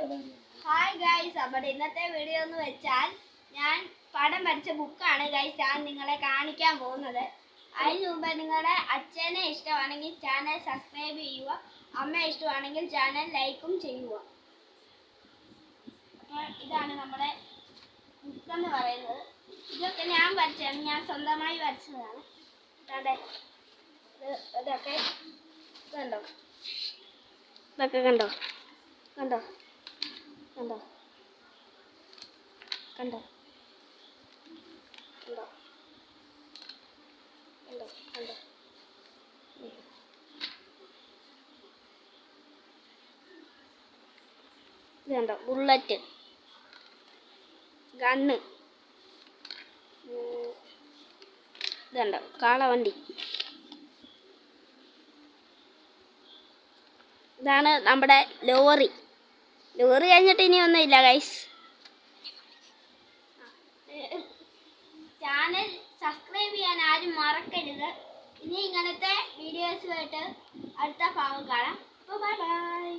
Hi guys, അപ്പോൾ ഇന്നത്തെ video എന്ന് വെച്ചാൽ ഞാൻ പടം വരച്ച ബുക്കാണ് ഗൈസ് ഞാൻ നിങ്ങളെ കാണിക്കാൻ പോകുന്നത്. അതിന് മുമ്പ് നിങ്ങളുടെ അച്ഛനെ ഇഷ്ടമാണെങ്കിൽ ചാനൽ സബ്സ്ക്രൈബ് ചെയ്യുക, അമ്മയെ ഇഷ്ടമാണെങ്കിൽ ചാനൽ ലൈക്കും ചെയ്യുക. അപ്പോൾ ഇതാണ് നമ്മുടെ ബുക്കെന്ന് പറയുന്നത്. ഇതൊക്കെ ഞാൻ വരച്ചതാണ്, ഞാൻ സ്വന്തമായി വരച്ചതാണ്. ഇതൊക്കെ കണ്ടോ, ഇതൊക്കെ കണ്ടോ കണ്ടോ കണ്ടോ കണ്ടോ കണ്ടോ കണ്ടോ കണ്ടോ ഇത് കണ്ടോ, ബുള്ളറ്റ്, ഗണ്ണ്, ഇത് കണ്ടോ, കാളവണ്ടി. ഇതാണ് നമ്മുടെ ലോറി. ലോറി കഴിഞ്ഞിട്ട് ഇനി ഒന്നുമില്ല ഗൈസ്. ചാനൽ സബ്സ്ക്രൈബ് ചെയ്യാൻ ആരും മറക്കരുത്. ഇനി ഇങ്ങനത്തെ വീഡിയോസുമായിട്ട് അടുത്ത ഭാഗം കാണാം. Bye bye.